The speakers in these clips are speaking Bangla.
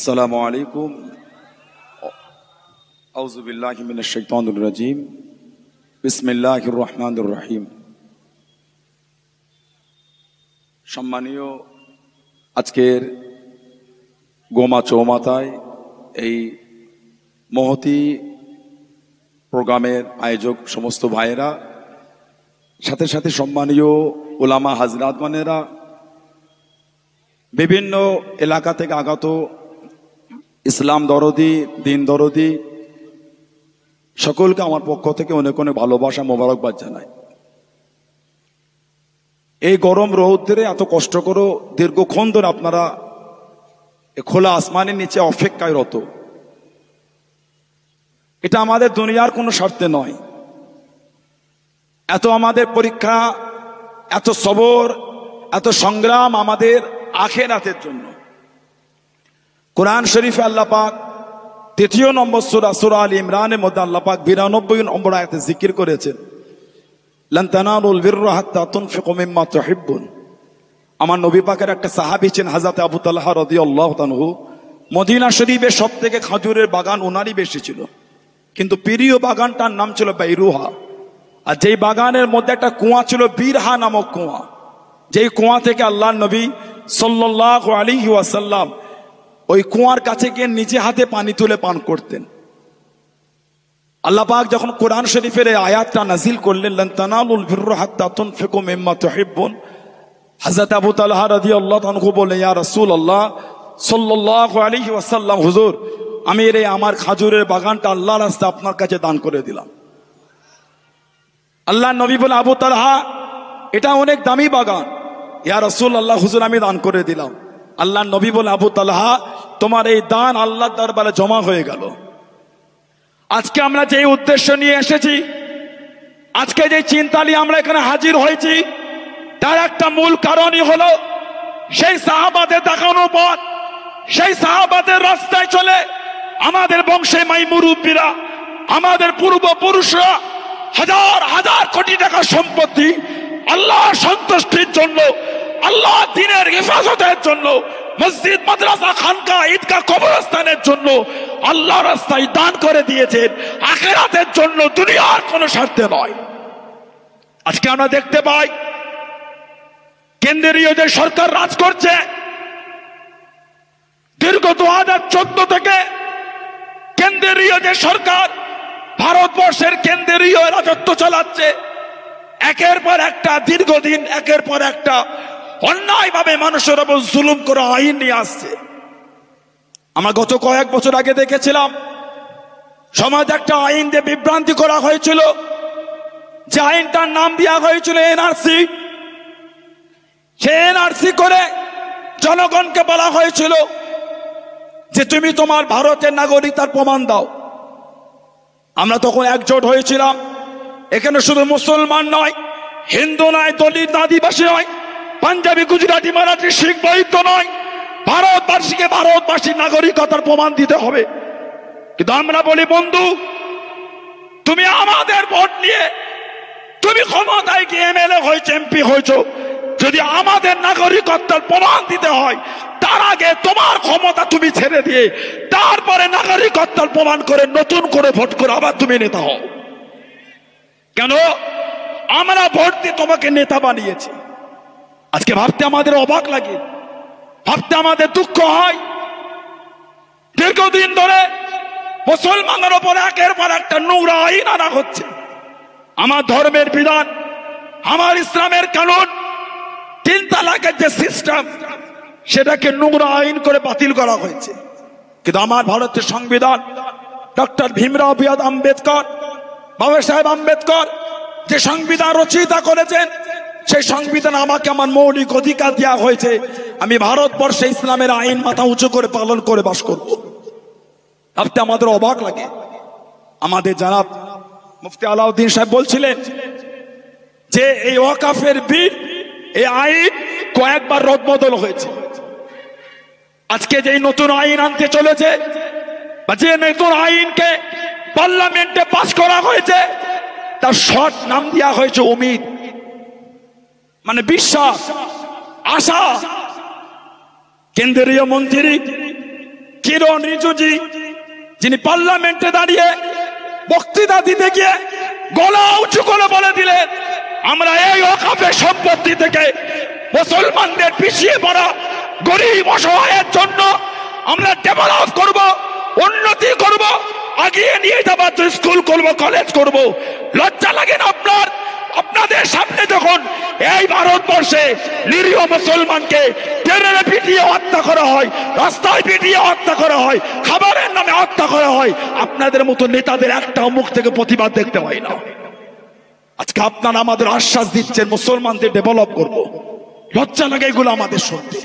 আসসালামু আলাইকুম। আউযু বিল্লাহি মিনাশ শাইতানির রাজিম। বিসমিল্লাহির রহমানির রহিম। সম্মানীয় আজকের গোমা চৌমাথায় এই মহতি প্রোগ্রামের আয়োজক সমস্ত ভাইয়েরা, সাথে সাথে সম্মানীয় ওলামা হাজরাত মানেরা, বিভিন্ন এলাকা থেকে আগত ইসলাম দরদি, দিন দরদি, সকলকে আমার পক্ষ থেকে অনেক অনেক ভালোবাসা, মোবারকবাদ জানাই। এই গরম রৌদ্রে এত কষ্ট করে দীর্ঘক্ষণ ধরে আপনারা খোলা আসমানের নিচে অপেক্ষায় রত। এটা আমাদের দুনিয়ার কোনো স্বার্থে নয়। এত আমাদের পরীক্ষা, এত সবর, এত সংগ্রাম আমাদের আখিরাতের জন্য। কোরআন শরীফে আল্লাহ পাক ৩য় নম্বর সূরা সূরা আল ইমরানের মধ্যে আল্লাহ পাক ৯২ নম্বর আয়াতে জিকির করেছেন, লান তানালুল বিররা হাত্তা তুনফিকু মিম্মা তুহিব্বুন। আমার নবী পাকের একটা সাহাবী ছিলেন হযরত আবু তালহা রাদিয়াল্লাহু তাআলা। মদিনা শরীফে সবথেকে খেজুরের বাগান ওনারই বেশি ছিল, কিন্তু প্রিয় বাগানটার নাম ছিল বাইরুহা। আর যেই বাগানের মধ্যে একটা কুয়া ছিল, বীরহা নামক কুয়া, যেই কুয়া থেকে আল্লাহর নবী সাল্লাল্লাহু আলাইহি ওয়াসাল্লাম ওই কুয়ার কাছে গিয়ে নিজে হাতে পানি তুলে পান করতেন। আল্লাহ পাক যখন কোরআন শরীফের এই আয়াতটা নাজিল করলেন, লান তানালুল বিররা হাত্তা তুনফিকু মিম্মা তুহিব্বুন, হযরত আবু তালহা রাদিয়াল্লাহু তাআলা বললেন, ইয়া রাসূলুল্লাহ সাল্লাল্লাহু আলাইহি ওয়াসাল্লাম, হুজুর আমি আমার খাজুরের বাগানটা আল্লাহর রাস্তায় আপনার কাছে দান করে দিলাম। আল্লাহর নবী বলে, আবু তালহা এটা অনেক দামি বাগান। ইয়া রাসূলুল্লাহ, হুজুর আমি দান করে দিলাম। আল্লাহর নবী বলে, আবু তালহা তোমার এই দান আল্লাহর দরবারে জমা হয়ে গেল। আজকে আমরা যে উদ্দেশ্য নিয়ে এসেছি, আজকে যে চিন্তা নিয়ে আমরা এখানে হাজির হয়েছি, তার একটা মূল কারণই হলো সেই সাহাবাদের দেখানো পথ, সেই সাহাবাদের রাস্তায় চলে আমাদের বংশে মাই মুরব্বীরা, আমাদের পূর্বপুরুষরা হাজার হাজার কোটি টাকার সম্পত্তি আল্লাহর সন্তুষ্টির জন্য, আল্লাহ দ্বীনের হেফাজতের জন্য, মসজিদ, মাদ্রাসা, খানকা, ঈদগাহ, কবরস্থানের জন্য আল্লাহ রাস্তায় দান করে দিয়েছেন, আখিরাতের জন্য, দুনিয়ার কোনো স্বার্থে নয়। আজকে আমরা দেখতে পাই কেন্দ্রীয় যে সরকার রাজ করছে, দীর্ঘ 2014 থেকে কেন্দ্রীয় যে সরকার ভারতবর্ষের কেন্দ্রীয় রাজত্ব চালাচ্ছে, একের পর একটা দীর্ঘদিন একের পর একটা অন্যায়ভাবে মানুষের উপর জুলুম করে আইন নিয়ে আসছে। আমরা গত কয়েক বছর আগে দেখেছিলাম সমাজ একটা আইন দিয়ে বিভ্রান্তি করা হয়েছিল, যে আইনটার নাম দেওয়া হয়েছিল এনআরসি। সে এনআরসি করে জনগণকে বলা হয়েছিল যে তুমি তোমার ভারতের নাগরিকতার প্রমাণ দাও। আমরা তখন একজোট হয়েছিলাম, এখানে শুধু মুসলমান নয়, হিন্দু নয়, দলিত, আদিবাসী নয়, পাঞ্জাবি, গুজরাটি, মারাঠি, শিখ, বৌদ্ধ নয়, ভারতবাসীকে ভারতবাসীর নাগরিকতার প্রমাণ দিতে হবে। কিন্তু আমরা বলি, বন্ধু তুমি আমাদের ভোট নিয়ে তুমি ক্ষমতায় গিয়ে এমএলএ হয়েছে, এমপি হয়েছ, যদি আমাদের নাগরিকত্বের প্রমাণ দিতে হয় তার আগে তোমার ক্ষমতা তুমি ছেড়ে দিয়ে তারপরে নাগরিকত্বের প্রমাণ করে নতুন করে ভোট করে আবার তুমি নেতা হও। কেন? আমরা ভোট দিয়ে তোমাকে নেতা বানিয়েছি। আজকে ভাবতে আমাদের অবাক লাগে, ভাবতে আমাদের দুঃখ হয়। দীর্ঘদিন ধরে মুসলমানদের উপর একের পর একটা নোংরা আইন আনা হচ্ছে। আমার ধর্মের বিধান, আমার ইসলামের কানুন, 3 তালাকের যে সিস্টেম, সেটাকে নোংরা আইন করে বাতিল করা হয়েছে। কিন্তু আমার ভারতের সংবিধান, ডক্টর ভীমরাও আম্বেদকর, বাবা সাহেব আম্বেদকর যে সংবিধান রচয়িতা করেছেন, সেই সংবিধান আমাকে আমার মৌলিক অধিকার দেওয়া হয়েছে, আমি ভারতবর্ষে ইসলামের আইন মাথা উঁচু করে পালন করে বাস করব। ভাবতে আমাদের অবাক লাগে। আমাদের জনাব মুফতি আলাউদ্দিন সাহেব বলছিলেন যে এই ওয়াকাফের বিল, এই আইন কয়েকবার রদবদল হয়েছে। আজকে যে নতুন আইন আনতে চলেছে, বা যে নতুন আইনকে পার্লামেন্টে পাস করা হয়েছে, তার শর্ট নাম দেওয়া হয়েছে উমিদ, মানে বিশ্বাস, আশা। কেন্দ্রীয় মন্ত্রী কিরণ রিজিজু যিনি পার্লামেন্টে দাঁড়িয়ে বক্তৃতা দিতে গিয়ে গলা উঁচু করে বলে দিলেন, আমরা এই ওয়াকফের সম্পত্তি থেকে মুসলমানদের পিছিয়ে পড়া গরিব অসহায়ের জন্য আমরা ডেভেলপ করব, উন্নতি করব, আগিয়ে নিয়ে যাবার স্কুল করব, কলেজ করব। লজ্জা লাগে না আপনার? আপনাদের সামনে যখন এই ভারতবর্ষে নিরীহ মুসলমানকে ট্রেনে পিটিয়ে হত্যা করা হয়, রাস্তায় পিটিয়ে হত্যা করা হয়, খাবারের নামে হত্যা করা হয়, আপনাদের মতো নেতাদের একটা মুখ থেকে প্রতিবাদ দেখতে পাই না। আজকে আপনারা আমাদের আশ্বাস দিচ্ছেন মুসলমানদের ডেভেলপ করব। লজ্জা লাগে এগুলো আমাদের শুনতে,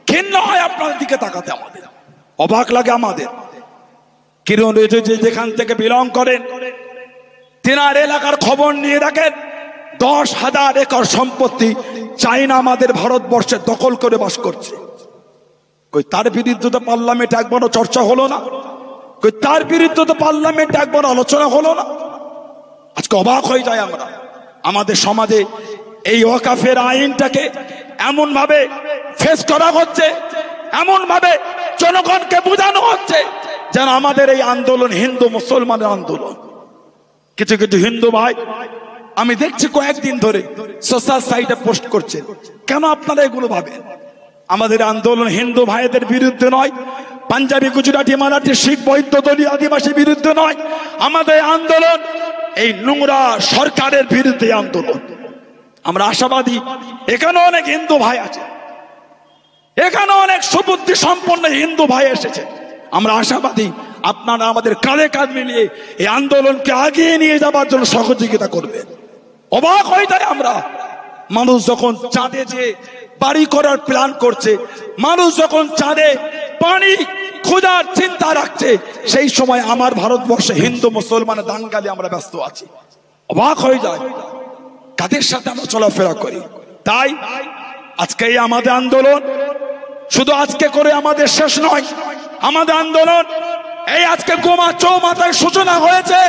ঘৃণা হয় আপনাদের দিকে তাকাতে, আমাদের অবাক লাগে। আমাদের কিরণ রিজিজু যেখান থেকে বিলং করেন, তিনার এলাকার খবর নিয়ে দেখেন 10,000 একর সম্পত্তি চাইনা আমাদের ভারতবর্ষে দখল করে বাস করছে। কই তার বিরুদ্ধে তো পার্লামেন্টে একবারও চর্চা হলো না, কই তার বিরুদ্ধে তো পার্লামেন্টে একবার আলোচনা হলো না। আজকে অবাক হয়ে যায় আমরা, আমাদের সমাজে এই ওয়াকফের আইনটাকে এমন ভাবে ফেস করা হচ্ছে, এমন ভাবে জনগণকে বোঝানো হচ্ছে যেন আমাদের এই আন্দোলন হিন্দু মুসলমানের আন্দোলন। কিছু কিছু হিন্দু ভাই আমি দেখছি কয়েকদিন ধরে সোশ্যাল সাইটে পোস্ট করছে, কেন আপনারা এগুলো ভাবেন? আমাদের আন্দোলন হিন্দু ভাইদের বিরুদ্ধে নয়, পাঞ্জাবি, গুজরাটি, মারাঠি, শিখ, বৌদ্ধ, দলীয়, আদিবাসী বিরুদ্ধে নয়। আমাদের আন্দোলন এই নোংরা সরকারের বিরুদ্ধে আন্দোলন। আমরা আশাবাদী এখানে অনেক হিন্দু ভাই আছে, এখানে অনেক সুবুদ্ধি সম্পন্ন হিন্দু ভাই এসেছে। আমরা আশাবাদী আপনারা আমাদের কাঁধে কাঁধ মিলিয়ে এই আন্দোলনকে আগিয়ে নিয়ে যাবার জন্য সহযোগিতা করবেন। অবাক হয়ে যায় আমরা, মানুষ যখন চাঁদে যে বাড়ি করার প্ল্যান করছে, মানুষ যখন চাঁদে পানি খোঁজার চিন্তা রাখছে, সেই সময় আমার ভারতবর্ষে হিন্দু মুসলমানের দাঙ্গালে আমরা ব্যস্ত আছি। অবাক হয়ে যায় কাদের সাথে আমরা চলাফেরা করি। তাই আজকে এই আমাদের আন্দোলন শুধু আজকে করে আমাদের শেষ নয়। আমাদের আন্দোলন এই আজকে গোমা চৌমাথায় সূচনা হয়েছে।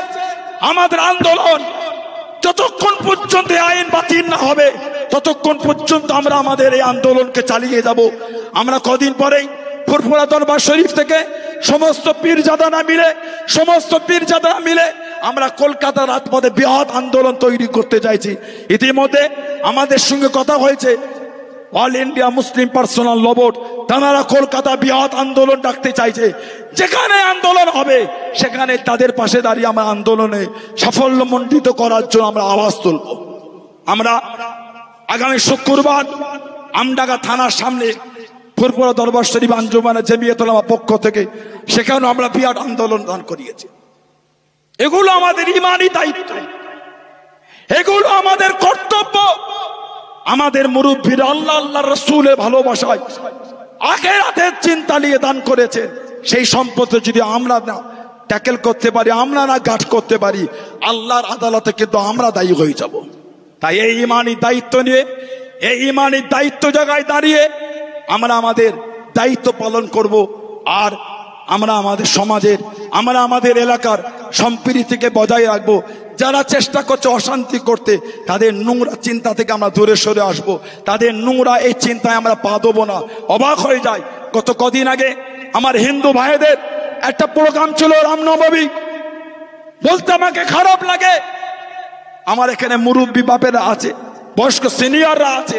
আমাদের আন্দোলন যতক্ষণ পর্যন্ত আইন বাতিল না হবে ততক্ষণ পর্যন্ত আমরা আমাদের এই আন্দোলনকে চালিয়ে যাব। আমরা কদিন পরেই ফুরফুরা দরবার শরীফ থেকে সমস্ত পীরজাদারা মিলে আমরা কলকাতার রাজপথে বৃহৎ আন্দোলন তৈরি করতে চাইছি। ইতিমধ্যে আমাদের সঙ্গে কথা হয়েছে অল ইন্ডিয়া মুসলিম পার্সোনাল ল বোর্ড, তারা কলকাতা বৃহৎ আন্দোলন ডাকতে চাইছে। যেখানে আন্দোলন হবে সেখানে তাদের পাশে দাঁড়িয়ে আমরা আন্দোলনে সাফল্যমণ্ডিত করার জন্য আমরা আওয়াজ তুলব। আমরা আগামী শুক্রবার আমডাঙ্গা থানার সামনে ফুরফুরা দরবার শরীফ আঞ্জুমানে জমিয়ত উলামা পক্ষ থেকে সেখানে আমরা বিরাট আন্দোলন দান করিয়েছি। এগুলো আমাদের ইমানি দায়িত্ব, এগুলো আমাদের কর্তব্য। আমাদের মুরব্বীরা আল্লাহ আল্লাহ রাসূলের ভালোবাসায় আখিরাতের চিন্তা নিয়ে দান করেছেন। সেই সম্পদে যদি আমরা না ট্যাকেল করতে পারি, আমরা না গাঠ করতে পারি, আল্লাহর আদালতে কিন্তু আমরা দায়ী হয়ে যাব। তাই এই ইমানি দায়িত্ব নিয়ে, এই ইমানি দায়িত্ব জায়গায় দাঁড়িয়ে আমরা আমাদের দায়িত্ব পালন করব। আর আমরা আমাদের সমাজের, আমরা আমাদের এলাকার সম্প্রীতিকে বজায় রাখবো। যারা চেষ্টা করছে অশান্তি করতে, তাদের নোংরা চিন্তা থেকে আমরা দূরে সরে আসব। তাদের নোংরা এই চিন্তায় আমরা পা দেবো না। অবাক হয়ে যায়, গত কদিন আগে আমার হিন্দু ভাইদের একটা প্রোগ্রাম ছিল রামনবমী, বলতে আমাকে খারাপ লাগে। আমার এখানে মুরব্বী বাপেরা আছে, বয়স্ক সিনিয়ররা আছে।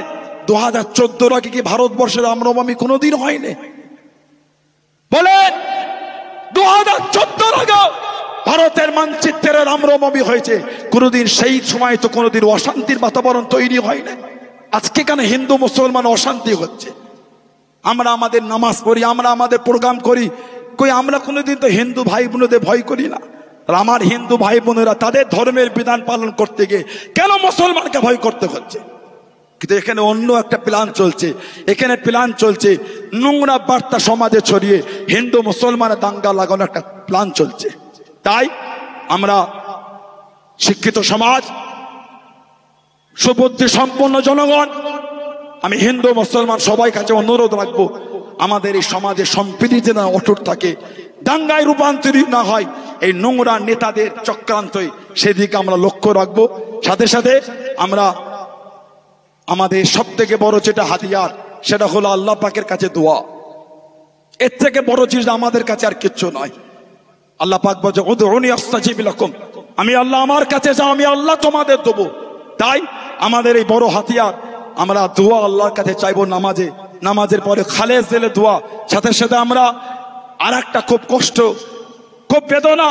2014 আগে কি ভারতবর্ষের রামনবমী কোনোদিন হয়নি? বলেন 2014 আগে ভারতের মানচিত্রে রামনবমী হয়েছে, কোনোদিন সেই সময় তো কোনোদিন অশান্তির বাতাবরণ তৈরি হয় না। আজকে কেন হিন্দু মুসলমান অশান্তি হচ্ছে? আমরা আমাদের নামাজ পড়ি, আমরা আমাদের প্রোগ্রাম করি, কই আমরা কোনোদিন তো হিন্দু ভাই বোনদের ভয় করি না? আমার হিন্দু ভাই বোনেরা তাদের ধর্মের বিধান পালন করতে গিয়ে কেন মুসলমানকে ভয় করতে হচ্ছে? কিন্তু এখানে অন্য একটা প্ল্যান চলছে, এখানে প্ল্যান চলছে নোংরা বার্তা সমাজে ছড়িয়ে হিন্দু মুসলমানের দাঙ্গা লাগানো একটা প্ল্যান চলছে। তাই আমরা শিক্ষিত সমাজ, সুবুদ্ধি সম্পন্ন জনগণ, আমি হিন্দু মুসলমান সবাই কাছে অনুরোধ রাখবো, আমাদের এই সমাজে সম্প্রীতি যেন অটুট থাকে, দাঙ্গায় রূপান্তরিত না হয় এই নোংরা নেতাদের চক্রান্তই, সেদিকে আমরা লক্ষ্য রাখবো। সাথে সাথে আমরা আমাদের সব থেকে বড় যেটা হাতিয়ার, সেটা হলো আল্লাহ পাকের কাছে দোয়া। এর থেকে বড় জিনিস আমাদের কাছে আর কিচ্ছু নয়। আল্লাহ পাক বলে উদউনি আস্তাজিব লাকুম, আমি আল্লাহ আমার কাছে যাও, আমি আল্লাহ তোমাদের দেবো। তাই আমাদের এই বড় হাতিয়ার, আমরা দোয়া আল্লাহর কাছে চাইবো নামাজে, নামাজের পরে খালেস দিলে দোয়া, সাথে সাথে আমরা আর একটা খুব কষ্ট, খুব বেদনা,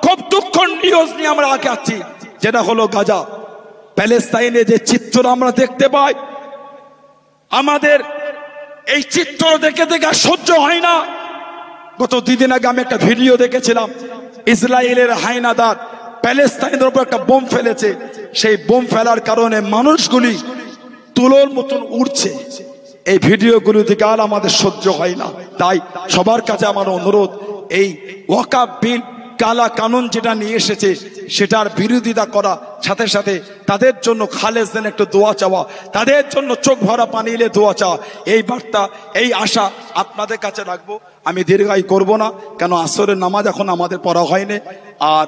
খুব দুঃখ নিউজ নিয়ে আমরা আগে আছি, যেটা হলো গাজা প্যালেস্তাইনে যে চিত্র আমরা দেখতে পাই, আমাদের এই চিত্র দেখে দেখে সহ্য হয় না। গত 2 দিন আগে আমি একটা ভিডিও দেখেছিলাম, ইসরায়েলের হায়নাদার প্যালেস্তাইনের উপর একটা বোম ফেলেছে, সেই বোম ফেলার কারণে মানুষগুলি তুলোর মতন উড়ছে। এই ভিডিওগুলো দেখে আর আমাদের সহ্য হয় না। তাই সবার কাছে আমার অনুরোধ, এই ওয়াকাফ বিল কালা কানুন যেটা নিয়ে এসেছে সেটার বিরোধিতা করা, সাথে সাথে তাদের জন্য খালেস দেন একটু দোয়া চাওয়া, তাদের জন্য চোখ ভরা পানি এলে দোয়া চাওয়া, এই বার্তা, এই আশা আপনাদের কাছে রাখবো। আমি দীর্ঘায়ু করব না, কেন আসরের নামাজ এখন আমাদের পড়া হয়নি, আর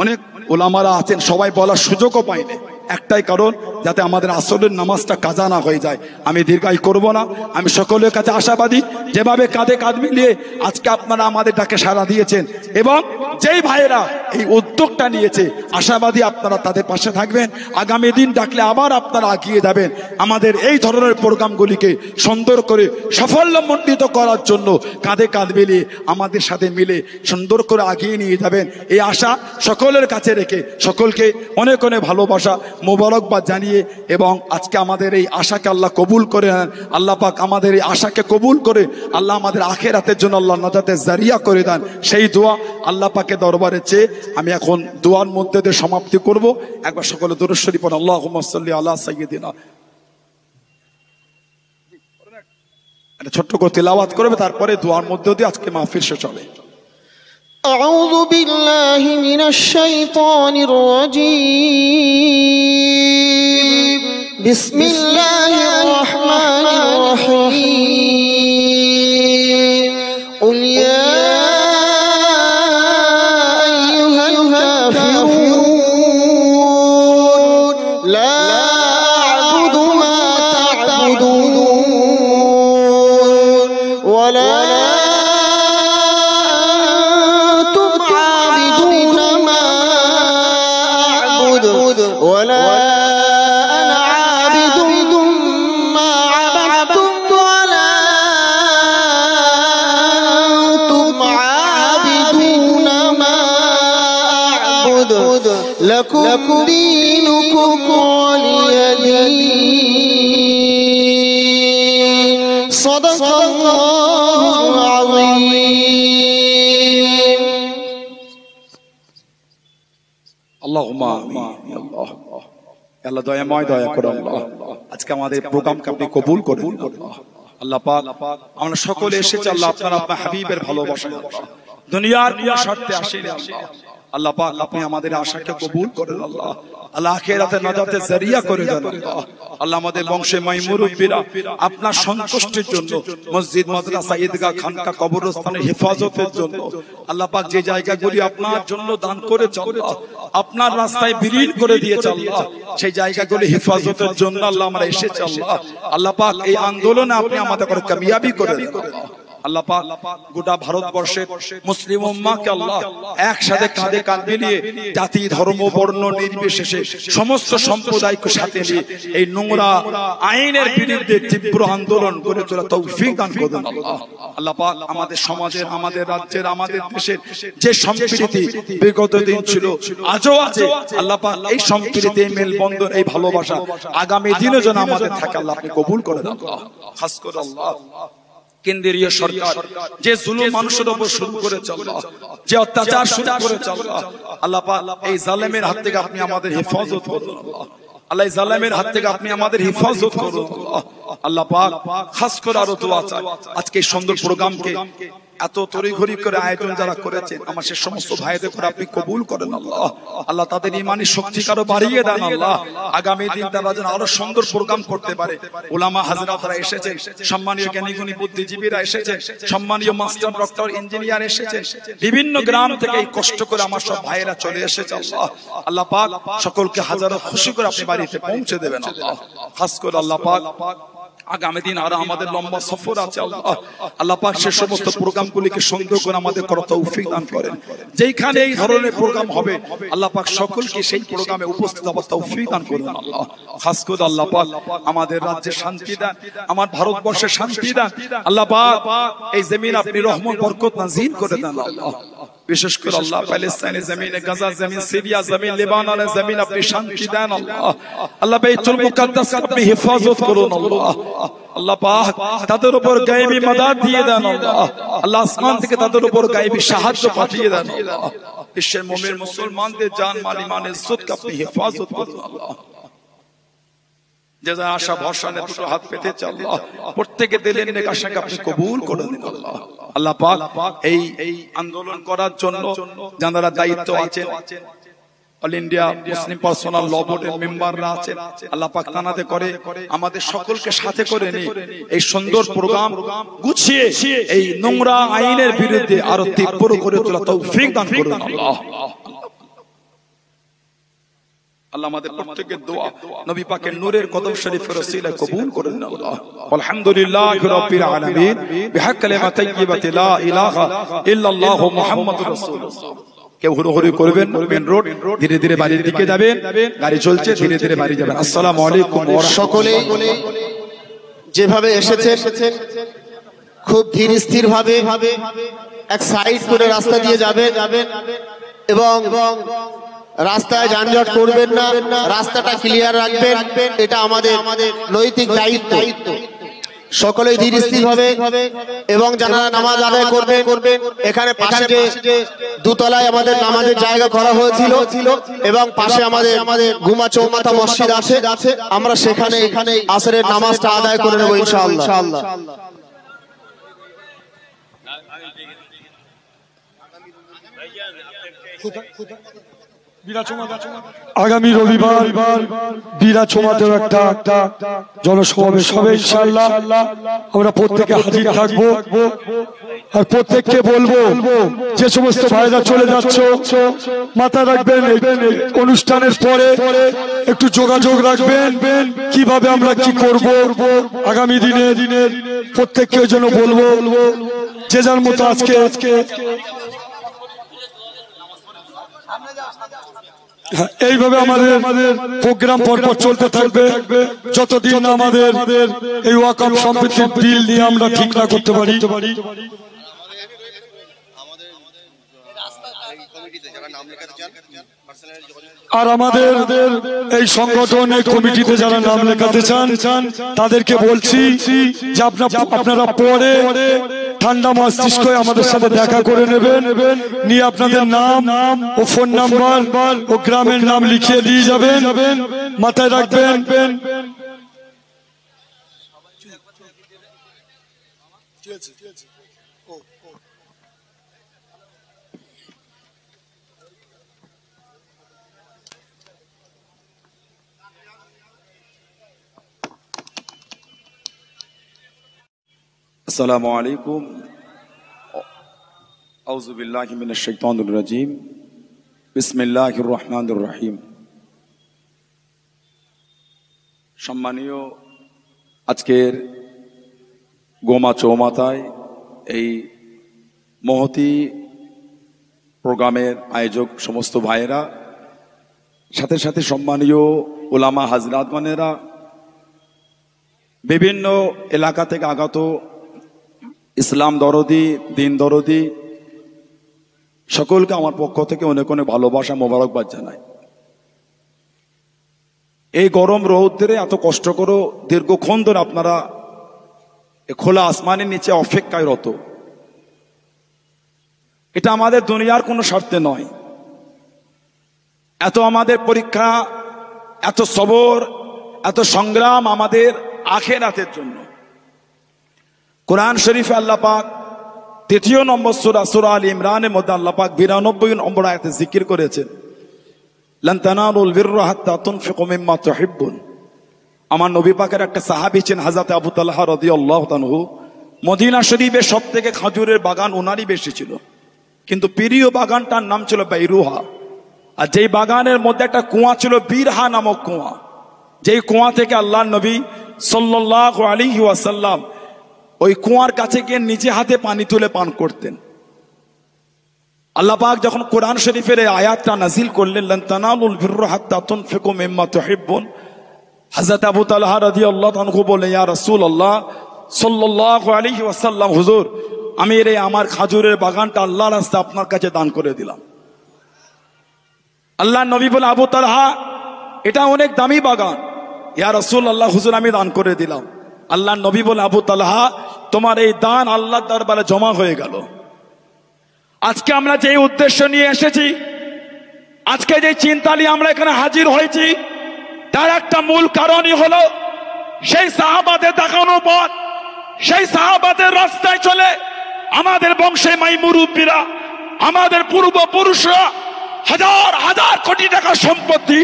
অনেক ওলামারা আছেন, সবাই বলার সুযোগও পায়নি। একটাই কারণ, যাতে আমাদের আসরের নামাজটা কাজা না হয়ে যায়। আমি দীর্ঘায়ু করব না। আমি সকলের কাছে আশাবাদী, যেভাবে কাঁধে কাঁধ মিলিয়ে আজকে আপনারা আমাদের ডাকে সাড়া দিয়েছেন, এবং যেই ভাইয়েরা এই উদ্যোগটা নিয়েছে, আশাবাদী আপনারা তাদের পাশে থাকবেন। আগামী দিন ডাকলে আবার আপনারা এগিয়ে যাবেন। আমাদের এই ধরনের প্রোগ্রামগুলিকে সুন্দর করে সাফল্যমণ্ডিত করার জন্য কাঁধে কাঁধ মিলিয়ে আমাদের সাথে মিলে সুন্দর করে এগিয়ে নিয়ে যাবেন, এই আশা সকলের কাছে রেখে সকলকে অনেক অনেক ভালোবাসা, মোবারকবাদ জানিয়ে, এবং আজকে আমাদের এই আশাকে আল্লাহ কবুল করে নেন। আল্লাহ পাক আমাদের এই আশাকে কবুল করে আল্লাহ আমাদের আখিরাতের জন্য আল্লাহ নাজাতের জারিয়া করে দেন, সেই দোয়া আল্লাহ পাকের দরবারে চেয়ে আমি এখন দোয়ার মধ্যে দিয়ে সমাপ্তি করব। একবার সকলে দুরূদ শরীফ পড়ুন, আল্লাহুম্মা সাল্লি আলা সাইয়্যিদিনা। এটা ছোট্ট করে তিলাওয়াত করবে, তারপরে দোয়ার মধ্যে দিয়ে আজকে মাহফিল শেষ হবে। أعوذ بالله من الشيطان الرجيم بسم الله الرحمن الرحيم قل يا أيها الكافرون لا أعبد ما تعبدون ولا ولا أنا عابد ما عبدتم ولا أنتم عابدون ما أعبد لكم دينكم ولي دين صدق الله العظيم আল্লাহুম্মা আমিন। আল্লাহ আল্লাহ দয়াময়, দয়া করে আল্লাহ আজকে আমাদের প্রোগ্রামকে আপনি কবুল করুন। আল্লাহ পাক আমরা সকলে এসেছি আল্লাহ আপনার আপনার হাবিবের ভালোবাসায়, দুনিয়ার কোনো স্বার্থে আসেনি আল্লাহ। আল্লাহ পাক আপনি আমাদের আশাকে কবুল করেন আল্লাহ, আল্লাহ আখিরাতে নাজাতের জারিয়া করে দেন আল্লাহ। আল্লাহ আমাদের বংশে মুরব্বিরা আপনার সন্তুষ্টির জন্য মসজিদ, মাদ্রাসা, ঈদগাহ, খানকা, কবরস্থানের হেফাজতের জন্য আল্লাহ পাক যে জায়গাগুলি আপনার জন্য দান করেছে আল্লাহ, আপনার রাস্তায় বিলীন করে দিয়েছে আল্লাহ, সেই জায়গাগুলি হেফাজতের জন্য আল্লাহ আমরা এসেছি আল্লাহ। আল্লাহ পাক এই আন্দোলনে আপনি আমাদের কামিয়াবি করে দেন আল্লাহ। আল্লাহ পাক গোটা ভারতবর্ষের মুসলিম উম্মাহকে আল্লাহ একসাথে কাঁধে কাঁধ মিলিয়ে জাতি, ধর্ম, বর্ণ নির্বিশেষে সমস্ত সম্প্রদায়কে সাথে নিয়ে এই নোংরা আইনের বিরুদ্ধে তীব্র আন্দোলন করে চলা তৌফিক দান করুন আল্লাহ। আল্লাহ পাক আমাদের সমাজের, আমাদের রাজ্যের, আমাদের দেশের যে সম্প্রীতি বিগত দিন ছিল, আজও আছে, আল্লাহ পাক এই সম্প্রীতি, এই মেলবন্ধন, এই ভালোবাসা আগামী দিনও যেন আমাদের থাকে আল্লাহ আপনি কবুল করে দেন আল্লাহ। খাস করে আল্লাহ কেন্দ্রীয় সরকার যে জুলুম মানুষের উপর শুরু করেছে আল্লাহ, যে অত্যাচার শুরু করেছে আল্লাহ, আল্লাহ পাক এই জালেমের হাত থেকে আপনি আমাদের হেফাজত করুন আল্লাহ। আল্লাহ জালেমের হাত থেকে আপনি আমাদের হেফাজত করুন আল্লাহ। আল্লাহ পাক খাস করে আরো দোয়া চাই, আজকে এই সুন্দর প্রোগ্রামকে এত তড়িঘড়ি করে আয়োজন যারা করেছেন আমার সে সমস্ত ভাইদের করে আপনি কবুল করেন আল্লাহ। আল্লাহ তাদের ঈমানি শক্তিকে আরো বাড়িয়ে দেন আল্লাহ। আগামী দিন তারা যেন আরো সুন্দর প্রোগ্রাম করতে পারে। উলামা হাজরাতরা এসেছেন, সম্মানীয় জ্ঞানীগুণী বুদ্ধিজীবীরা এসেছেন, সম্মানীয় মাস্টার, ডক্টর, ইঞ্জিনিয়ার এসেছেন, বিভিন্ন গ্রাম থেকে এই কষ্ট করে আমার সব ভাইয়েরা চলে এসেছে আল্লাহ। আল্লাহ পাক সকলকে হাজারো খুশি করে আপনি বাড়িতে পৌঁছে দেবেন আল্লাহ। খাস করে আল্লাহ পাক আগামী দিন আর আমাদের লম্বা সফর আছে। আল্লাহ পাক সে সমস্ত প্রোগ্রামগুলিকে সুন্দর করে আমাদের করার তৌফিক দান করেন। যেখানে এই ধরনের প্রোগ্রাম হবে আল্লাহ পাক সকলকে সেই প্রোগ্রামে উপস্থিত হওয়ার তৌফিক দান করুন। আল্লাহ খাস করে আল্লাহ পাক আমাদের রাজ্যে শান্তি দেন, আমার ভারতবর্ষে শান্তি দেন। আল্লাহ পাক এই জমিন আপনি রহমত বরকত নাযিল করে দেন। আল্লাহ বিশেষ করে আল্লাহ প্যালেস্তাইনের জমিনে, গাজা জমিন, সিরিয়া জমিন, লেবাননের জমিন আপনি শান্তি দেন। আল্লাহ আল্লাহ বাইতুল মুকাদ্দাস আপনি হেফাজত করুন। আল্লাহ আল্লাহ পাক তাদের উপর গায়েবী মাদাদ দিয়ে দেন। আল্লাহ আল্লাহ আসমান থেকে তাদের উপর গায়েবী সাহায্য পাঠিয়ে দেন। আল্লাহ বিশ্বের মুমিন মুসলমানদের জান মাল ইমান ইজ্জতকে আপনি হেফাজত করুন। আল্লাহ যে যার আশা ভরসা নিয়ে দুটো হাত পেতেছে আল্লাহ প্রত্যেকে দিলের নেক আশাকে আপনি কবুল করে নিন। আল্লাহ আল্লাহ পাক এই আন্দোলন করার জন্য যারা দায়িত্ব আছেন, অল ইন্ডিয়া মুসলিম পার্সোনাল ল বোর্ডের মেম্বাররা আছেন, আল্লাহ পাক তানাতে করে আমাদের সকলকে সাথে করে নিয়ে এই সুন্দর প্রোগ্রাম গুছিয়ে এই নোংরা আইনের বিরুদ্ধে আরো তীব্র করে তোলা তৌফিক দান করুন। আল্লাহ আল্লাহ আমাদের প্রত্যেকের দোয়া নবী পাকের নূরের কদম শরীফের ওসিলায় কবুল করেন। আল্লাহ আলহামদুলিল্লাহি রাব্বিল আলামিন বিহাক কালিমাত তাইয়্যিবাতি লা ইলাহা ইল্লাল্লাহ মুহাম্মাদুর রাসূলুল্লাহ। কেউ হুড়োহুড়ি করবেন, মেন রোড ধীরে ধীরে বাড়ির দিকে যাবেন, গাড়ি চলছে ধীরে ধীরে বাড়ি যাবেন। আসসালামু আলাইকুম। সকলে যেভাবে এসেছেন খুব ধীর স্থির ভাবে এক সাইড করে রাস্তা দিয়ে যাবেন এবং রাস্তায় যানজট করবেন না, রাস্তাটা ক্লিয়ার রাখবেন, এটা আমাদের নৈতিক দায়িত্ব। সকলেই ধীর স্থির হবে এবং যারা নামাজ আদায় করবেন, এখানে পাশে যে দুতলায় আমাদের নামাজের জায়গা করা হয়েছিল এবং পাশে আমাদের গুমা চৌমাথা মসজিদ আছে, আমরা সেখানে আসরের নামাজটা আদায় করে নেব ইনশাআল্লাহ। আগামী রবিবার বিরাছমাতের একটা জনসমাবেশ হবে ইনশাআল্লাহ। আমরা প্রত্যেকে হাজির থাকবো আর প্রত্যেককে বলবো যে সমস্ত ভাইরা চলে যাচ্ছ মাথায় রাখবেন অনুষ্ঠানের পরে একটু যোগাযোগ রাখবেন কিভাবে আমরা কি করব আগামী দিনে প্রত্যেককে ওই জন্য বলবো যে যার মতো আজকে এইভাবে আমাদের প্রোগ্রাম পরপর চলতে থাকবে যতদিন না আমাদের এই ওয়াকফ সম্পত্তির বিল নিয়ে আমরা ঠিক না করতে পারি। আর আমাদের এই সংগঠন এই কমিটিতে যারা নাম লেখাতে চান তাদেরকে বলছি যে আপনারা পরে ঠান্ডা মস্তিষ্ক আমাদের সাথে দেখা করে নেবেন, নিয়ে আপনাদের নাম ও ফোন নাম্বার ও গ্রামের নাম লিখিয়ে দিয়ে যাবেন। মাথায় রাখবেন আসসালামু আলাইকুম। আউযু বিল্লাহি মিনাশ শাইতানির রাজীম। বিসমিল্লাহির রহমানির রহিম। সম্মানীয় আজকের গোমা চৌমাথায় এই মহতি প্রোগ্রামের আয়োজক সমস্ত ভাইয়েরা, সাথে সাথে সম্মানীয় উলামা হাজরাতগণেরা, বিভিন্ন এলাকা থেকে আগত ইসলাম দরদি, দিন দরদি, সকলকে আমার পক্ষ থেকে অনেক অনেক ভালোবাসা মোবারকবাদ জানাই। এই গরম রৌদ্রে এত কষ্ট করে দীর্ঘক্ষণ ধরে আপনারা খোলা আসমানের নিচে অপেক্ষায় রত, এটা আমাদের দুনিয়ার কোনো স্বার্থে নয়। এত আমাদের পরীক্ষা, এত সবর, এত সংগ্রাম আমাদের আখিরাতের জন্য। কোরআন শরীফে আল্লাহ পাক ৩য় নম্বর সূরা আল ইমরানের মধ্যে আল্লাহ পাক ৯২ নম্বর আয়াতে জিকির করেছেন, লান তানালুল বিররা হাত্তা তুনফিকু মিম্মা তুহিব্বুন। আমার নবী পাকের একটা সাহাবী ছিলেন হযরত আবু তালহা রাদিয়াল্লাহু তাআলা। মদিনা শরীফে সবথেকে খেজুরের বাগান ওনারই বেশি ছিল, কিন্তু প্রিয় বাগানটার নাম ছিল বাইরুহা। আর যেই বাগানের মধ্যে একটা কুয়া ছিল, বীরহা নামক কুয়া, যেই কুয়া থেকে আল্লাহর নবী সাল্লাল্লাহু আলাইহি ওয়াসাল্লাম ওই কুয়ার কাছে গিয়ে নিজে হাতে পানি তুলে পান করতেন। আল্লাহ পাক যখন কোরআন শরীফের এই আয়াতটা নাজিল করলেন, লান তানালুল বিররা হাত্তা তুনফিকু মিম্মা তুহিব্বুন, হযরত আবু তালহা রাদিয়াল্লাহু আনহু বলে, ইয়া রাসূলুল্লাহ সাল্লাল্লাহু আলাইহি ওয়াসাল্লাম, হুজুর আমি এই আমার খাজুরের বাগানটা আল্লাহর রাস্তায় আপনার কাছে দান করে দিলাম। আল্লাহ নবী বলে, আবু তালহা এটা অনেক দামি বাগান। ইয়া রাসূলুল্লাহ, হুজুর আমি দান করে দিলাম। আল্লাহ নবী বলে, আবু তালহা তোমার এই দান আল্লাহর দরবারে জমা হয়ে গেল। আজকে আমরা যে উদ্দেশ্য নিয়ে এসেছি, আজকে যে চিন্তা নিয়ে আমরা এখানে হাজির হয়েছি, তার একটা মূল কারণই হলো সেই সাহাবাদের দেখানো পথ, সেই সাহাবাদের রাস্তায় চলে আমাদের বংশে মাই মুরব্বীরা, আমাদের পূর্বপুরুষরা হাজার হাজার কোটি টাকা সম্পত্তি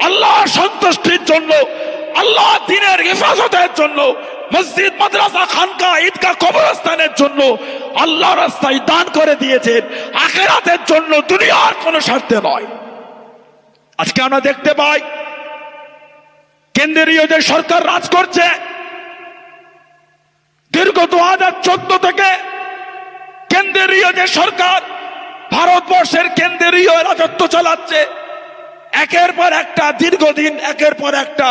আল্লাহর সন্তুষ্টির জন্য, আল্লাহ দ্বীনের হেফাজতের জন্য, মসজিদ মাদ্রাসা খানকা ঈদগাহ কবরস্থানের জন্য আল্লাহর রাস্তায় দান করে দিয়েছেন, আখিরাতের জন্য, দুনিয়ার কোনো স্বার্থে নয়। আজকে আমরা দেখতে পাই কেন্দ্রীয় যে সরকার রাজ করছে, দীর্ঘ 2014 থেকে কেন্দ্রীয় যে সরকার ভারতবর্ষের কেন্দ্রীয় রাজত্ব চালাচ্ছে, একের পর একটা দীর্ঘদিন একের পর একটা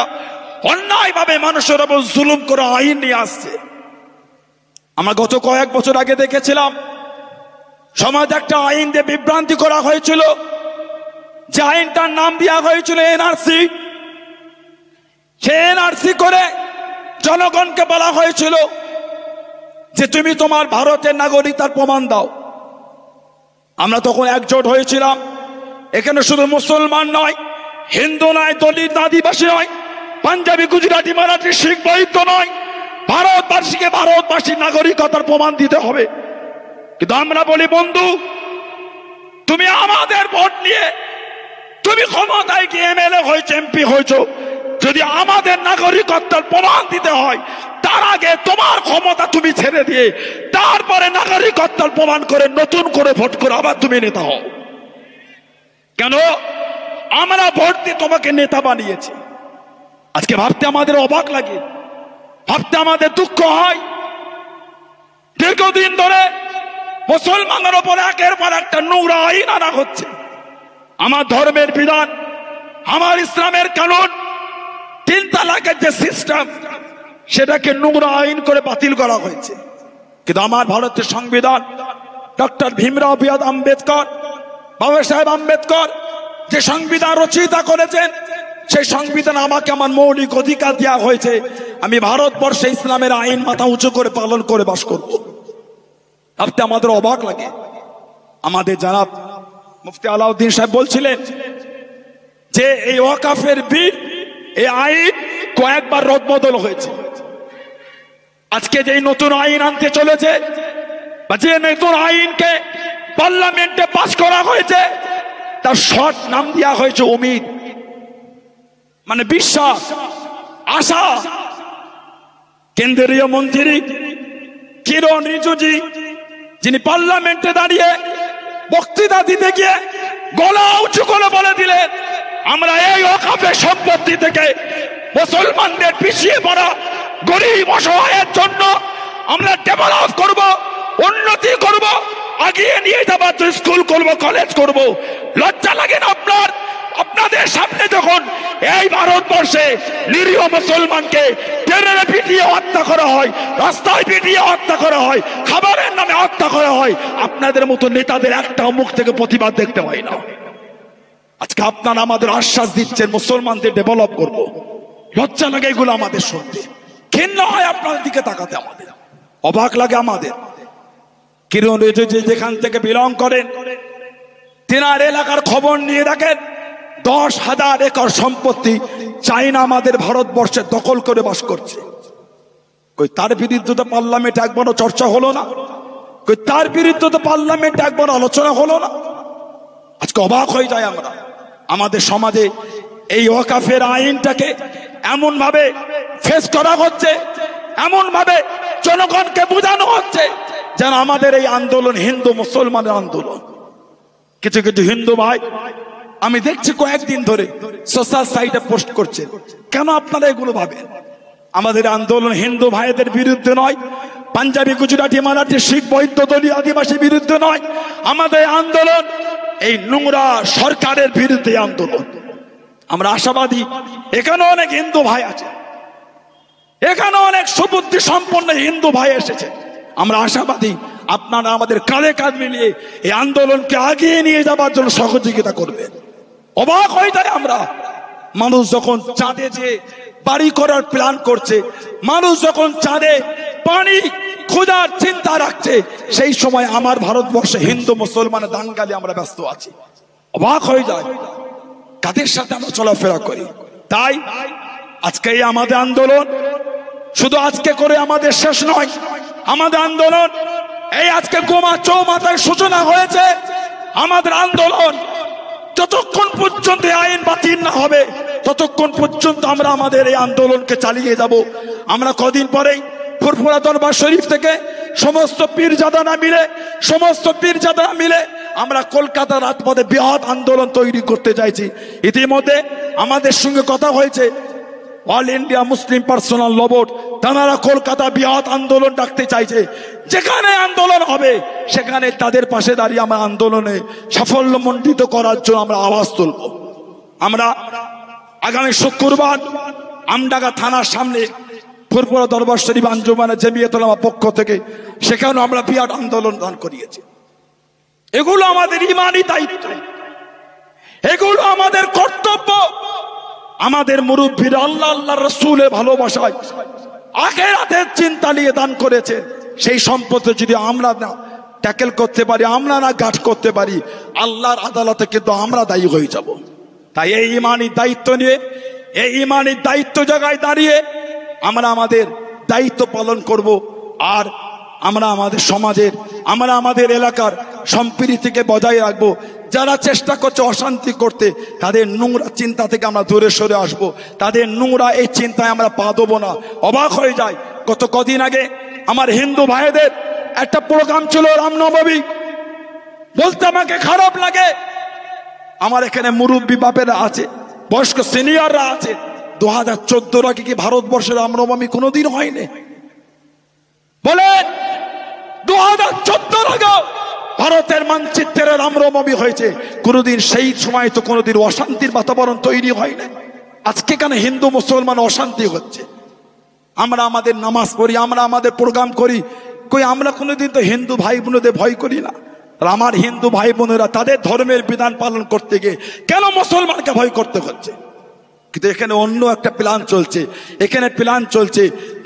অন্যায়ভাবে মানুষের উপর জুলুম করে আইন নিয়ে আসছে। আমরা গত কয়েক বছর আগে দেখেছিলাম সমাজ একটা আইন দিয়ে বিভ্রান্তি করা হয়েছিল, যে আইনটার নাম দেওয়া হয়েছিল এনআরসি। সে এনআরসি করে জনগণকে বলা হয়েছিল যে তুমি তোমার ভারতের নাগরিকতার প্রমাণ দাও। আমরা তখন একজোট হয়েছিলাম, এখানে শুধু মুসলমান নয়, হিন্দু নয়, দলিত আদিবাসী নয়, পাঞ্জাবি গুজরাটি মারাঠি শিখ বৈদ্য নয়, ভারতবাসীকে ভারতবাসীর নাগরিকতার প্রমাণ দিতে হবে। কিন্তু আমরা বলি, বন্ধু তুমি আমাদের ভোট নিয়ে তুমি ক্ষমতায় গিয়ে এমএলএ হয়েছে, এমপি হয়েছো, যদি আমাদের নাগরিকতার প্রমাণ দিতে হয় তার আগে তোমার ক্ষমতা তুমি ছেড়ে দিয়ে তারপরে নাগরিকতার প্রমাণ করে নতুন করে ভোট করে আবার তুমি নেতা হও। কেন? আমরা ভোট দিয়ে তোমাকে নেতা বানিয়েছি। আজকে ভাবতে আমাদের অবাক লাগে, ভাবতে আমাদের দুঃখ হয়। দীর্ঘদিন ধরে মুসলমানের উপর একের পর একটা নোংরা আইন আনা হচ্ছে। আমার ধর্মের বিধান, আমার ইসলামের কানুন, 3 তালাকের যে সিস্টেম, সেটাকে নোংরা আইন করে বাতিল করা হয়েছে। কিন্তু আমার ভারতের সংবিধান, ডক্টর ভীমরাও আম্বেদকর, বাবা সাহেব আম্বেদকর যে সংবিধান রচয়িতা করেছেন, সেই সংবিধান আমাকে আমার মৌলিক অধিকার দেওয়া হয়েছে, আমি ভারতবর্ষে ইসলামের আইন মাথা উঁচু করে পালন করে বাস করব। ভাবতে আমাদের অবাক লাগে। আমাদের জনাব মুফতি আলাউদ্দিন সাহেব বলছিলেন যে এই ওয়াকাফের বিল, এই আইন কয়েকবার রদবদল হয়েছে। আজকে যে নতুন আইন আনতে চলেছে, বা যে নতুন আইনকে পার্লামেন্টে পাস করা হয়েছে, তার শর্ট নাম দেওয়া হয়েছে উমিদ, মানে বিশ্বাস, আশা। কেন্দ্রীয় মন্ত্রী কিরণ রিজিজু, যিনি পার্লামেন্টে দাঁড়িয়ে বক্তৃতা দিতে গিয়ে গলা উঁচু করে বলে দিলেন, আমরা এই ওয়াকাফের সম্পত্তি থেকে মুসলমানদের পিছিয়ে পড়া গরিব অসহায়ের জন্য আমরা ডেভেলপ করব, উন্নতি করব, আগিয়ে নিয়ে যাবার স্কুল করব, কলেজ করব। লজ্জা লাগে না আপনার? আপনাদের সামনে যখন এই ভারতবর্ষে নিরীহ মুসলমানকে ট্রেনে পিটিয়ে হত্যা করা হয়, রাস্তায় পিটিয়ে হত্যা করা হয়, খাবারের নামে হত্যা করা হয়, আপনাদের মতো নেতাদের একটা মুখ থেকে প্রতিবাদ দেখতে পাই না। আজকে আপনারা আমাদের আশ্বাস দিচ্ছেন মুসলমানদের ডেভেলপ করব। লজ্জা লাগে এগুলো আমাদের শুনতে, ঘৃণা হয় আপনার দিকে তাকাতে, আমাদের অবাক লাগে। আমাদের কিরণ রিজিজু যেখান থেকে বিলং করেন, তেনার এলাকার খবর নিয়ে দেখেন, 10,000 একর সম্পত্তি চাইনা আমাদের ভারতবর্ষে দখল করে বাস করছে। কই তার বিরুদ্ধে তো পার্লামেন্টে একবারও চর্চা হলো না, কই তার বিরুদ্ধে তো পার্লামেন্টে একবার আলোচনা হলো না। আজকে অবাক হয়ে যায় আমরা। আমাদের সমাজে এই ওয়াকাফের আইনটাকে এমন ভাবে ফেস করা হচ্ছে, এমন ভাবে জনগণকে বোঝানো হচ্ছে যেন আমাদের এই আন্দোলন হিন্দু মুসলমানের আন্দোলন। কিছু কিছু হিন্দু ভাই আমি দেখছি কয়েকদিন ধরে সোশ্যাল সাইটে পোস্ট করছেন, কেন আপনারা এগুলো ভাবেন? আমাদের আন্দোলন হিন্দু ভাইদের বিরুদ্ধে নয়, পাঞ্জাবি, গুজরাটি, মারাঠি, শিখ, বৌদ্ধ, দলীয়, আদিবাসী বিরুদ্ধে নয়। আমাদের আন্দোলন এই নোংরা সরকারের বিরুদ্ধে আন্দোলন। আমরা আশাবাদী এখানে অনেক হিন্দু ভাই আছে, এখানে অনেক সুবুদ্ধি সম্পন্ন হিন্দু ভাই এসেছে। আমরা আশাবাদী আপনারা আমাদের কাঁধে কাঁধ মিলিয়ে এই আন্দোলনকে আগিয়ে নিয়ে যাবার জন্য সহযোগিতা করবেন। অবাক হয়ে যায় আমরা, মানুষ যখন চাঁদে যে বাড়ি করার প্ল্যান করছে, মানুষ যখন চাঁদে পানি খোঁজার চিন্তা রাখছে, সেই সময় আমার ভারতবর্ষে হিন্দু মুসলমানের দাঙ্গালে আমরা ব্যস্ত আছি। অবাক হয়ে যায় কাদের সাথে আমরা চলাফেরা করি। তাই আজকে এই আমাদের আন্দোলন শুধু আজকে করে আমাদের শেষ নয়। আমাদের আন্দোলন এই আজকে গোমা চৌমাথায় সূচনা হয়েছে। আমাদের আন্দোলন যতক্ষণ পর্যন্ত আইন বাতিল না হবে ততক্ষণ পর্যন্ত আমরা আমাদের এই আন্দোলনকে চালিয়ে যাব। আমরা কদিন পরেই ফুরফুরা দরবার শরীফ থেকে সমস্ত পীরজাদারা মিলে আমরা কলকাতা রাজপথে বৃহৎ আন্দোলন তৈরি করতে চাইছি। ইতিমধ্যে আমাদের সঙ্গে কথা হয়েছে অল ইন্ডিয়া মুসলিম পার্সোনাল ল বোর্ড, তারা কলকাতা বৃহৎ আন্দোলন ডাকতে চাইছে। যেখানে আন্দোলন হবে সেখানে তাদের পাশে দাঁড়িয়ে আমরা আন্দোলনে সাফল্যমণ্ডিত করার জন্য আমরা আওয়াজ তুলব। আমরা আগামী শুক্রবার আমডাঙ্গা থানার সামনে ফুরফুরা দরবার শরীফ আঞ্জুমানে জমিয়তুল উলামা পক্ষ থেকে সেখানে আমরা বিরাট আন্দোলন দান করিয়েছি। এগুলো আমাদের ইমানি দায়িত্ব, এগুলো আমাদের কর্তব্য। আমাদের মুরব্বীরা আল্লাহ আল্লাহ রাসূলের ভালোবাসায় আখিরাতের চিন্তা নিয়ে দান করেছেন। সেই সম্পদ যদি আমরা না ট্যাকেল করতে পারি, আমরা না গাঢ় করতে পারি, আল্লাহর আদালতে কিন্তু আমরা দায়ী হয়ে যাব। তাই এই ইমানি দায়িত্ব নিয়ে, এই ইমানি দায়িত্ব জায়গায় দাঁড়িয়ে আমরা আমাদের দায়িত্ব পালন করব। আর আমরা আমাদের সমাজের, আমরা আমাদের এলাকার সম্প্রীতিকে বজায় রাখবো। যারা চেষ্টা করছে অশান্তি করতে, তাদের নোংরা চিন্তা থেকে আমরা দূরে সরে আসবো। তাদের নোংরা এই চিন্তায় আমরা পা দেবো না। অবাক হয়ে যায়, গত কদিন আগে আমার হিন্দু ভাইদের একটা প্রোগ্রাম ছিল রামনবমী, বলতে আমাকে খারাপ লাগে। আমার এখানে মুরব্বী বাপেরা আছে, বয়স্ক সিনিয়ররা আছে। 2014 আগে কি ভারতবর্ষের রামনবমী কোনোদিন হয়নি? বলেন 2014 আগে ভারতের মানচিত্রের রামনবমী হয়েছে কোনোদিন? সেই সময় তো কোনোদিন অশান্তির বাতাবরণ তৈরি হয় না। আজকে কেন হিন্দু মুসলমান অশান্তি হচ্ছে? আমরা আমাদের নামাজ পড়ি, আমরা আমাদের প্রোগ্রাম করি, কই আমরা কোনোদিন তো হিন্দু ভাই বোনদের ভয় করি না? আর আমার হিন্দু ভাই বোনেরা তাদের ধর্মের বিধান পালন করতে গিয়ে কেন মুসলমানকে ভয় করতে হচ্ছে? কিন্তু এখানে অন্য একটা প্ল্যান চলছে। এখানে প্ল্যান চলছে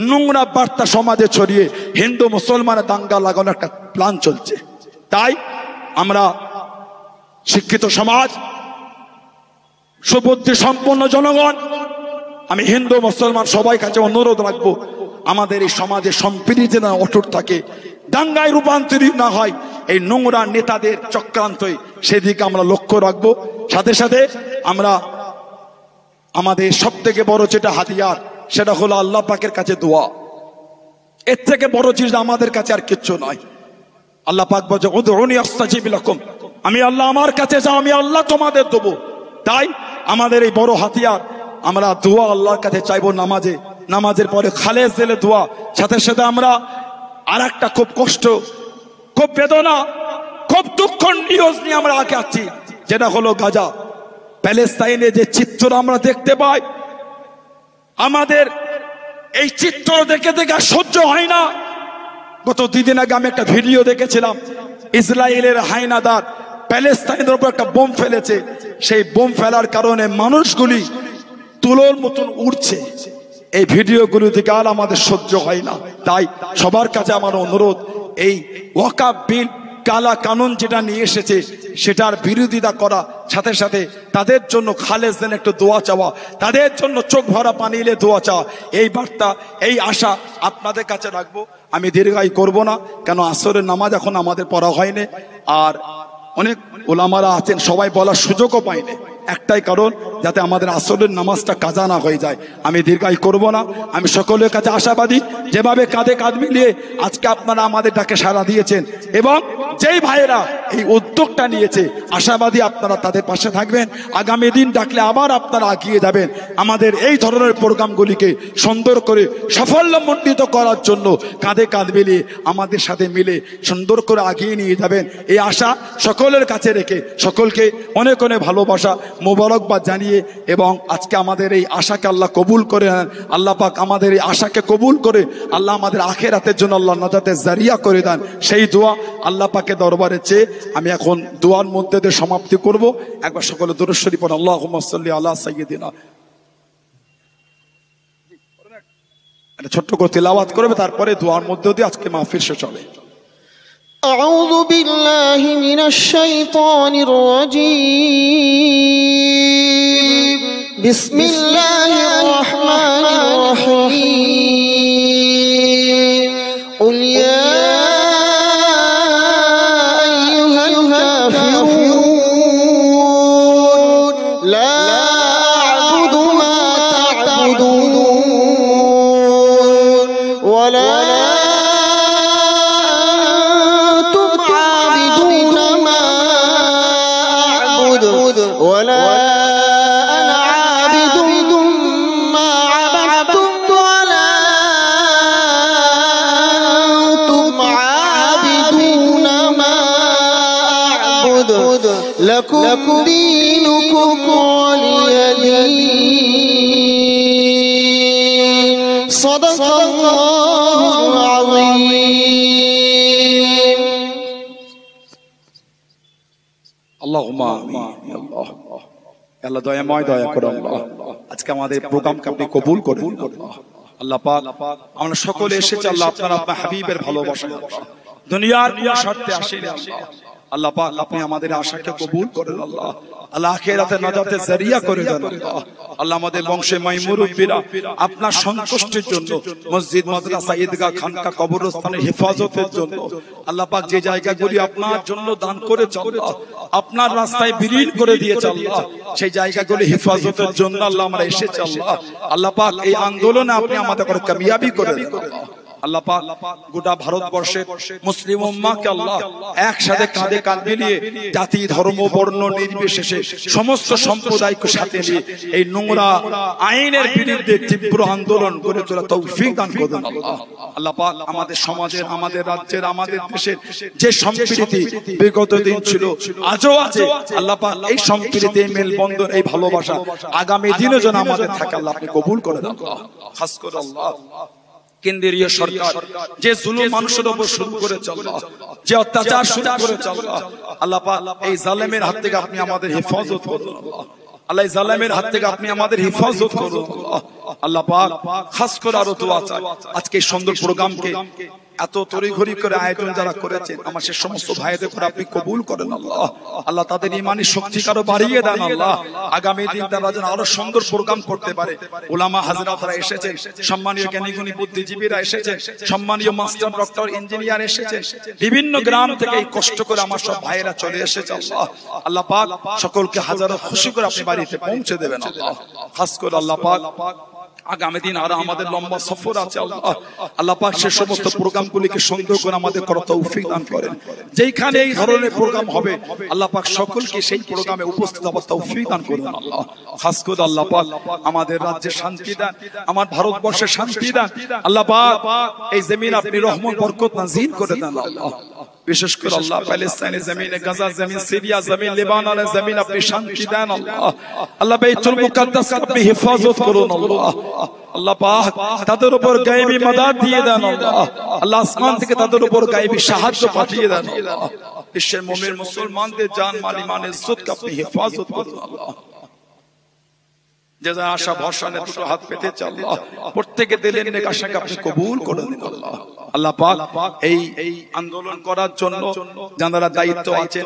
নোংরা বার্তা সমাজে ছড়িয়ে হিন্দু মুসলমানের দাঙ্গা লাগানোর একটা প্ল্যান চলছে। তাই আমরা শিক্ষিত সমাজ, সুবুদ্ধি সম্পন্ন জনগণ, আমি হিন্দু মুসলমান সবাই কাছে অনুরোধ রাখবো, আমাদের এই সমাজে সম্প্রীতি যেন অটুট থাকে, দাঙ্গায় রূপান্তরিত না হয় এই নোংরা নেতাদের চক্রান্তই, সেদিকে আমরা লক্ষ্য রাখবো। সাথে সাথে আমরা আমাদের সব থেকে বড় যেটা হাতিয়ার, সেটা হলো আল্লাহ পাকের কাছে দোয়া। এর থেকে বড় জিনিস আমাদের কাছে আর কিচ্ছু নয়। আল্লাহ পাক বলছে উদউনি আস্তাজিব লাকুম, আমি আল্লাহ আমার কাছে যাও, আমি আল্লাহ তোমাদের দেবো। তাই আমাদের এই বড় হাতিয়ার, আমরা দোয়া আল্লাহর কাছে চাইবো নামাজে, নামাজের পরে খালেস দিলে দোয়া। সাথে সাথে আমরা আর একটা খুব কষ্ট, খুব বেদনা, খুব দুঃখ নিউজ নিয়ে আমরা আগে আছি, যেটা হলো গাজা প্যালেস্তাইনে যে চিত্র আমরা দেখতে পাই, আমাদের এই চিত্র দেখে দেখে সহ্য হয় না। গত 2 দিন আগে আমি একটা ভিডিও দেখেছিলাম, ইসরায়েলের হায়নাদার প্যালেস্তাইনের উপর একটা বোম ফেলেছে। সেই বোম ফেলার কারণে মানুষগুলি তুলোর মতন উড়ছে। এই ভিডিওগুলো থেকে আর আমাদের সহ্য হয় না। তাই সবার কাছে আমার অনুরোধ, এই ওয়াকাফ বিল কালা কানুন যেটা নিয়ে এসেছে সেটার বিরোধিতা করা, সাথে সাথে তাদের জন্য খালেস দেন একটু দোয়া চাওয়া, তাদের জন্য চোখ ভরা পানি এলে দোয়া চাওয়া, এই বার্তা, এই আশা আপনাদের কাছে রাখবো। আমি দীর্ঘায়ু করব না, কেন আসরের নামাজ এখন আমাদের পড়া হয়নি, আর অনেক ওলামারা আছেন সবাই বলার সুযোগও পায়নি। একটাই কারণ, যাতে আমাদের আসরের নামাজটা কাজা না হয়ে যায়। আমি দীর্ঘায়ু করব না। আমি সকলের কাছে আশাবাদী, যেভাবে কাঁধে কাঁধ মিলিয়ে আজকে আপনারা আমাদের ডাকে সাড়া দিয়েছেন এবং যেই ভাইয়েরা এই উদ্যোগটা নিয়েছে, আশাবাদী আপনারা তাদের পাশে থাকবেন। আগামী দিন ডাকলে আবার আপনারা এগিয়ে যাবেন। আমাদের এই ধরনের প্রোগ্রামগুলিকে সুন্দর করে সাফল্যমণ্ডিত করার জন্য কাঁধে কাঁধ মিলিয়ে আমাদের সাথে মিলে সুন্দর করে এগিয়ে নিয়ে যাবেন, এই আশা সকলের কাছে রেখে সকলকে অনেক অনেক ভালোবাসা মোবারকবাদ জানিয়ে, এবং আজকে আমাদের এই আশাকে আল্লাহ কবুল করে নেন। আল্লাহ পাক আমাদের এই আশাকে কবুল করে আল্লাহ আমাদের আখিরাতের জন্য আল্লাহ নাজাতের জারিয়া করে দেন, সেই দোয়া আল্লাহ পাকে দরবারে চেয়ে আমি এখন দোয়ার মধ্যে দিয়ে সমাপ্তি করব। একবার সকলে দুরূদ শরীফ পড়ুন, আল্লাহুম্মা সাল্লি আলা সাইয়্যিদিনা। এটা ছোট্ট করে তিলাওয়াত করবে, তারপরে দোয়ার মধ্যে দিয়ে আজকে মাহফিল শেষ হবে। أعوذ بالله من الشيطان الرجيم بسم الله الرحمن الرحيم قل يا أيها الكافرون لا أعبد ما تعبدون ولا ولا أنا عابد ما عبدتم ولا أنتم عابدون ما أعبد لكم دينكم ولي دين صدق الله العظيم আল্লাহুম্মা আমিন। আল্লাহ আল্লাহ দয়াময় দয়া করে আল্লাহ আজকে আমাদের প্রোগ্রামকে আপনি কবুল করুন। আল্লাহ পাক আমরা সকলে এসেছি আল্লাহ আপনার আপনার হাবিবের ভালোবাসা, দুনিয়ার কোন স্বার্থে আসেনি আল্লাহ। আল্লাহ পাক আপনি আমাদের আশাকে কবুল করেন আল্লাহ। আল্লাহ আখিরাতে নাজাতের জারিয়া করে দেন আল্লাহ। আল্লাহ আমাদের বংশে মুরব্বিরা আপনার সন্তুষ্টির জন্য মসজিদ, মাদ্রাসা, ঈদগাহ, খানকা, কবরস্থানের হেফাজতের জন্য আল্লাহ পাক যে জায়গাগুলি আপনার জন্য দান করেছেন আল্লাহ, আপনার রাস্তায় বিলীন করে দিয়েছেন আল্লাহ, সেই জায়গাগুলি হেফাজতের জন্য আল্লাহ আমরা এসেছি আল্লাহ। আল্লাহ পাক এই আন্দোলনে আপনি আমাদের কামিয়াবি করে দেন আল্লাহ পাক। গোটা ভারতবর্ষের মুসলিম উম্মাহকে আল্লাহ একসাথে কাঁধে কাঁধ মিলিয়ে জাতি, ধর্ম, বর্ণ নির্বিশেষে সমস্ত সম্প্রদায়কে সাথে নিয়ে এই নোংরা আইনের বিরুদ্ধে তীব্র আন্দোলন করে তোলা তৌফিক দান করুন আল্লাহ। আল্লাহ পাক আমাদের সমাজের, আমাদের রাজ্যের, আমাদের দেশের যে সম্প্রীতি বিগত দিন ছিল আজও আছে আল্লাহ পাক এই সম্প্রীতি, এই মেলবন্ধন, এই ভালোবাসা আগামী দিনে যেন আমাদের থাকে আল্লাহ আপনি কবুল করে দেন আল্লাহ। খাস করে আল্লাহ কেন্দ্রীয় সরকার যে জুলুম মানুষের উপর শুরু করেছে আল্লাহ, যে অত্যাচার শুরু করেছে আল্লাহ, আল্লাহ পাক এই জালেমের হাত থেকে আপনি আমাদের হেফাজত করুন আল্লাহ। আল্লাহ এই জালেমের হাত থেকে আপনি আমাদের হেফাজত করুন আল্লাহ। আল্লাহ পাক খাস করে আরো দোয়া চাই আজকে এই সুন্দর প্রোগ্রামকে এত তড়িঘড়ি করে আয়োজন যারা করেছেন আমার সে সমস্ত ভাইদের করে আপনি কবুল করেন আল্লাহ। আল্লাহ তাদের ইমানি শক্তি আরো বাড়িয়ে দেন আল্লাহ। আগামী দিন তারা যেন আরো সুন্দর প্রোগ্রাম করতে পারে। উলামা হাজরাতরা এসেছেন, সম্মানীয় জ্ঞানীগুণী বুদ্ধিজীবীরা এসেছেন, সম্মানীয় মাস্টার, ডক্টর, ইঞ্জিনিয়ার এসেছেন, বিভিন্ন গ্রাম থেকে এই কষ্ট করে আমার সব ভাইয়েরা চলে এসেছে আল্লাহ। আল্লাহ পাক সকলকে হাজারো খুশি করে আপনি বাড়িতে পৌঁছে দেবেন আল্লাহ। খাস করে আল্লাহ পাক আগামী দিন আর আমাদের লম্বা সফর আছে আল্লাহ। আল্লাহ পাক সে সমস্ত প্রোগ্রামগুলিকে সুন্দর করে আমাদের করার তৌফিক দান করেন। যেইখানে এই ধরনের প্রোগ্রাম হবে আল্লাহ পাক সকলকে সেই প্রোগ্রামে উপস্থিত হওয়ার তৌফিক দান করুন আল্লাহ। খাস করে আল্লাহ পাক আমাদের রাজ্যে শান্তি দান, আমার ভারতবর্ষে শান্তি দান আল্লাহ পাক। এই জমিন আপনি রহমত বরকত নাযিল করে দেন আল্লাহ। বিশেষ করে আল্লাহ প্যালেস্টাইনের জমিনে, গাজা জমিন, সিরিয়া জমিন, লেবাননের জমিন আপনি শান্তি দেন আল্লাহ। আল্লাহ বাইতুল মুকাদ্দাস আপনি হেফাজত করুন আল্লাহ। আল্লাহ পাক তাদের উপর গায়েবী মাদাদ দিয়ে দেন আল্লাহ। আল্লাহ আসমান থেকে তাদের উপর গায়েবী সাহায্য পাঠিয়ে দেন আল্লাহ। বিশ্বের মুমিন মুসলমানদের জান, মাল, ঈমান, ইজ্জতকে আপনি হেফাজত করুন আল্লাহ। যে যা আশা ভরসা নিয়ে দুটো হাত পেতে আল্লাহ প্রত্যেকের দিলের নেক আশাকে আপনি কবুল করে দিন আল্লাহ। আল্লাহ পাক এই আন্দোলন করার জন্য যারা দায়িত্ব আছেন,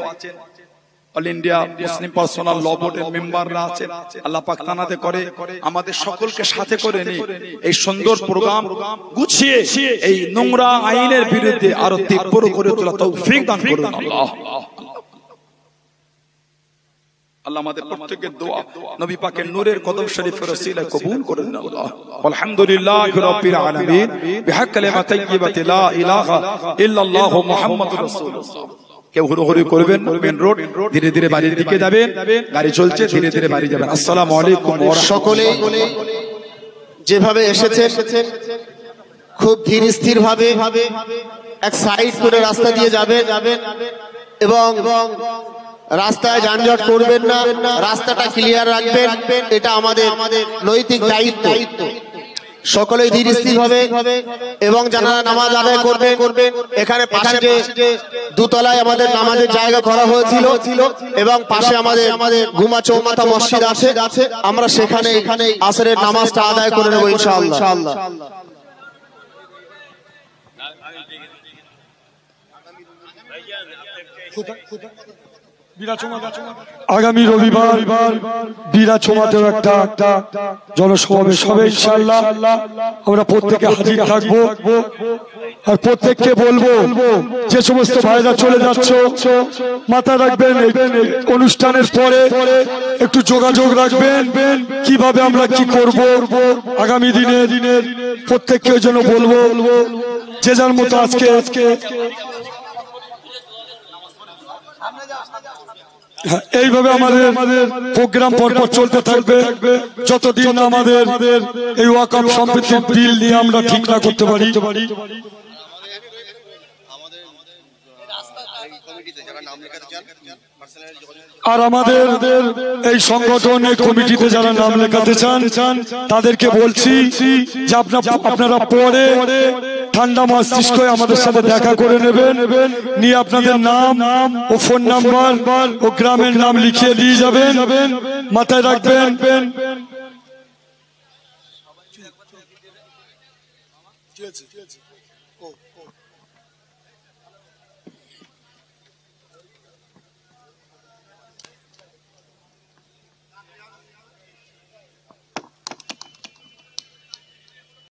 অল ইন্ডিয়া মুসলিম পার্সোনাল ল বোর্ডের মেম্বাররা আছেন, আল্লাহ পাক তানাতে করে আমাদের সকলকে সাথে করে নিয়ে এই সুন্দর প্রোগ্রাম গুছিয়ে এই নোংরা আইনের বিরুদ্ধে আরো তীব্র করে তোলা তৌফিক দান করুন আল্লাহ। আল্লাহ আমাদের প্রত্যেকের দোয়া নবী পাকের নূরের কদম শরীফের ওসিলায় কবুল করে নিন আল্লাহ। আলহামদুলিল্লাহি রাব্বিল আলামিন বিহাক কালিমাত তাইয়্যিবাতি লা ইলাহা ইল্লাল্লাহু মুহাম্মাদুর রাসূলুল্লাহ। কেউ হুড়োহুড়ি করবেন না, মেন রোড, ধীরে ধীরে বাড়ির দিকে যাবেন, গাড়ি চলছে, ধীরে ধীরে বাড়ি যাবেন। আসসালামু আলাইকুম। সকলে যেভাবে এসেছেন খুব ধীর স্থির ভাবে এক সাইড করে রাস্তা দিয়ে যাবেন এবং রাস্তায় যানজট করবেন না, রাস্তাটা ক্লিয়ার রাখবেন, এটা আমাদের নৈতিক দায়িত্ব। সকলেই ধীর স্থির ভাবে এবং যারা নামাজ আদায় করবেন, এখানে পাশে যে দুতলায় আমাদের নামাজের জায়গা করা হয়েছিল এবং পাশে আমাদের গুমা চৌমাথা মসজিদ আছে, আমরা সেখানে আসরের নামাজটা আদায় করে নেব ইনশাআল্লাহ। আগামী রবিবার বিরাছমাতেও একটা জনসমাবেশ হবে ইনশাআল্লাহ। আমরা প্রত্যেকে হাজির থাকবো আর প্রত্যেককে বলবো যে সমস্ত ভাইরা চলে যাচ্ছ মাথা রাখবেন, অনুষ্ঠানের পরে একটু যোগাযোগ রাখবেন কিভাবে আমরা কি করব আগামী দিনে। প্রত্যেককে যেন বলবো যে যার মতো আজকে এইভাবে আমাদের প্রোগ্রাম পরপর চলতে থাকবে যতদিন না আমাদের এই ওয়াকফ সম্পত্তির বিল নিয়ে আমরা ঠিক না করতে পারি। আর আমাদের এই সংগঠনের কমিটিতে যারা নাম লেখাতে চান তাদেরকে বলছি যে আপনারা পরে ঠান্ডা মস্তিষ্ক আমাদের সাথে দেখা করে নেবেন, নিয়ে আপনাদের নাম ও ফোন নাম্বার ও গ্রামের নাম লিখিয়ে দিয়ে যাবেন, মাথায় রাখবেন।